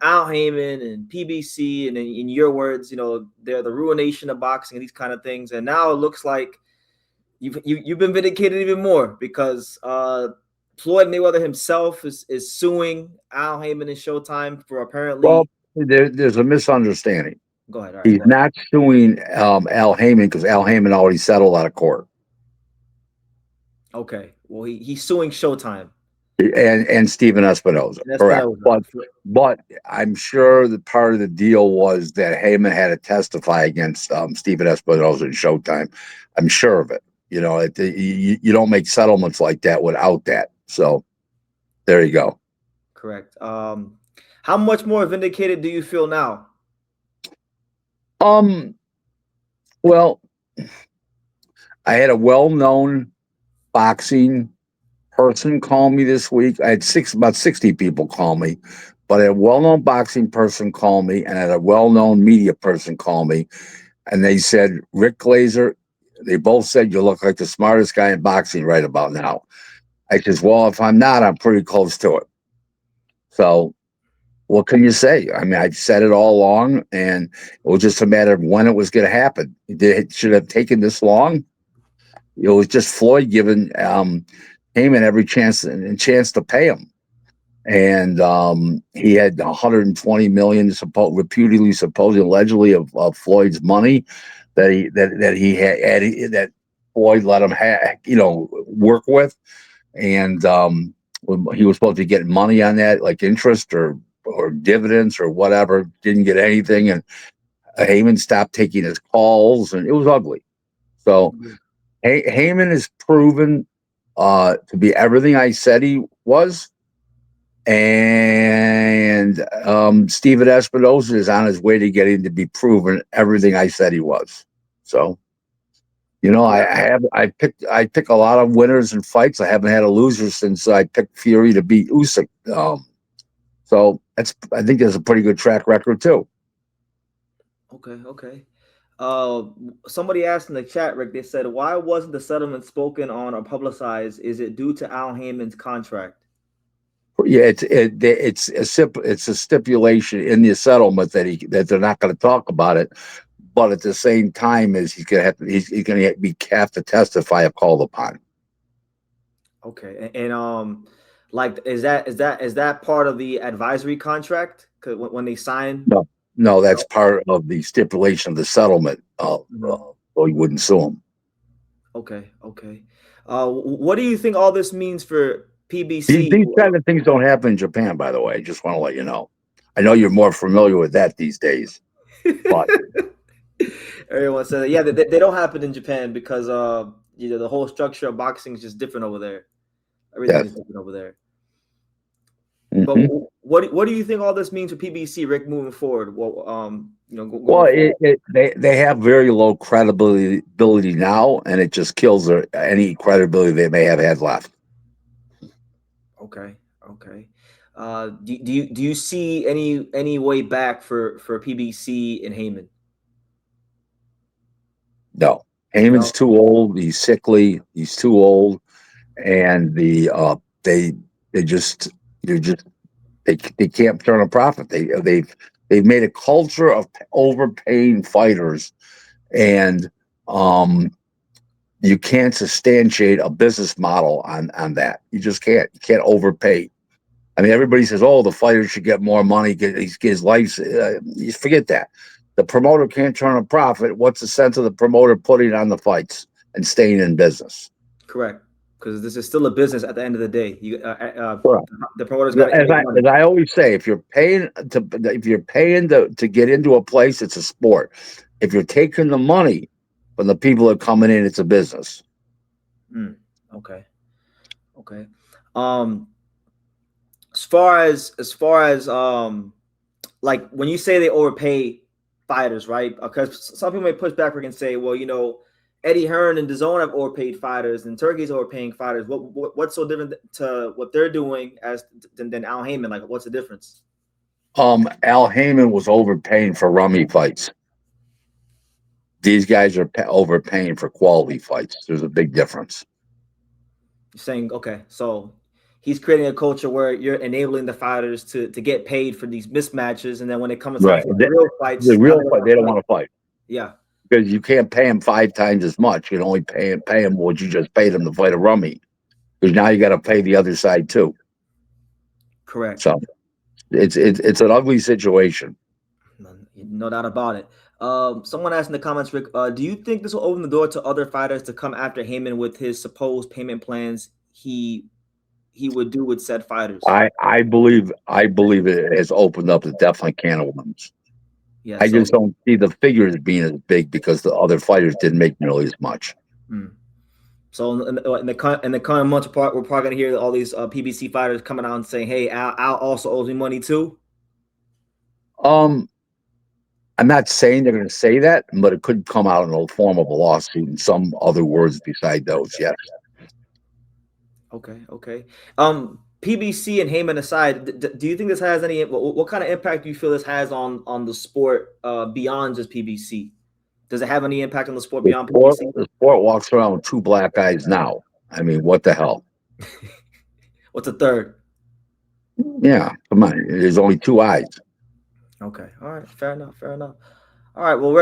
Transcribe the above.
Al Heyman and PBC, and in your words, they're the ruination of boxing and these kind of things. And now it looks like you've been vindicated even more because Floyd Mayweather himself is suing Al Heyman and Showtime for apparently. Well, there's a misunderstanding. Go ahead. All right, He's go ahead. not suing Al Heyman because Al Heyman already settled out of court, Okay. Well, he's suing Showtime and Stephen Espinoza, and correct. Espinoza. But I'm sure that part of the deal was that Heyman had to testify against Stephen Espinoza in Showtime. I'm sure of it. You don't make settlements like that without that. So there you go. Correct. How much more vindicated do you feel now? Um. Well, I had a well-known boxing person call me this week. I had about 60 people call me, but a well-known boxing person call me and I had a well-known media person call me. And they said, Rick Glaser, they both said you look like the smartest guy in boxing right about now. I says, well, if I'm not, I'm pretty close to it. So what can you say? I mean, I said it all along, and it was just a matter of when it was going to happen. It should have taken this long. It was just Floyd giving Heyman every chance and chance to pay him. And he had 120 million reputedly, supposedly, allegedly of Floyd's money that he had that Floyd let him work with, and he was supposed to get money on that, like interest or dividends or whatever. Didn't get anything, and Heyman stopped taking his calls, and it was ugly. So Heyman is proven to be everything I said he was. And Steven Espinosa is on his way to getting to be proven everything I said he was. So, I pick a lot of winners and fights. I haven't had a loser since I picked Fury to beat Usyk. So I think there's a pretty good track record too. Okay. Uh, Somebody asked in the chat, Rick. They said, "Why wasn't the settlement spoken on or publicized? Is it due to Al Heyman's contract?" Yeah, it's a stipulation in the settlement that they're not going to talk about it, but at the same time, is he's going to have to testify if called upon. Okay, and like, is that part of the advisory contract? Because when they sign, No, no, that's part of the stipulation of the settlement. So he wouldn't sue him. okay. What do you think all this means for These, PBC? these kind of things don't happen in Japan, by the way. Just want to let you know. I know you're more familiar with that these days, but Everyone says that. Yeah, they don't happen in Japan because the whole structure of boxing is just different over there. Everything is yes. different over there. But Mhm. what do you think all this means for PBC, Rick, moving forward? Well, Well, going forward. they have very low credibility now, and it just kills any credibility they may have had left. Okay. Do you see any way back for PBC and Heyman? No, Heyman's No. too old. He's sickly. He's too old, and they they just they can't turn a profit. They've made a culture of overpaying fighters, and um, you can't substantiate a business model on that. You just can't. You can't overpay. I mean, everybody says, "Oh, the fighter should get more money, get his life." You forget that. The promoter can't turn a profit. What's the sense of the promoter putting on the fights and staying in business? Correct. Because this is still a business at the end of the day. Well, The promoter's got to as make I money. as I always say, if you're paying to get into a place, it's a sport. If you're taking the money from the people that are coming in, it's a business. Mm, okay. Um, as far as like when you say they overpay fighters, right? Because some people may push back and say, well, Eddie Hearn and DAZN have overpaid fighters, and Turkey's overpaying fighters. What's so different to what they're doing than Al Heyman? Like, what's the difference? Al Heyman was overpaying for rummy fights. These guys are overpaying for quality fights. There's a big difference. You're saying, okay, so he's creating a culture where you're enabling the fighters to get paid for these mismatches, and then when it comes time Right. for the real fights, The now real fight, they don't want to fight Yeah, because you can't pay them 5 times as much. You can only pay them what you just paid them to fight a rummy. Because now you got to pay the other side too. correct. So it's an ugly situation. No doubt about it. Someone asked in the comments, Rick, do you think this will open the door to other fighters to come after Haymon with his supposed payment plans he would do with said fighters? I believe it has opened up a definitely can of worms. Yeah, I so just don't see the figures being as big because the other fighters didn't make nearly as much. So in the coming months, we're probably gonna hear all these PBC fighters coming out and saying, "Hey, Al also owes me money too." I'm not saying they're going to say that, but it could come out in the form of a lawsuit and some other words beside those. Yes. Okay. PBC and Haymon aside, do you think this has any? What kind of impact do you feel this has on the sport beyond just PBC? Does it have any impact on the sport beyond PBC? The sport walks around with 2 black eyes now. I mean, what the hell? What's a third? Yeah, come on. There's only 2 eyes. Okay, all right, fair enough. All right, well,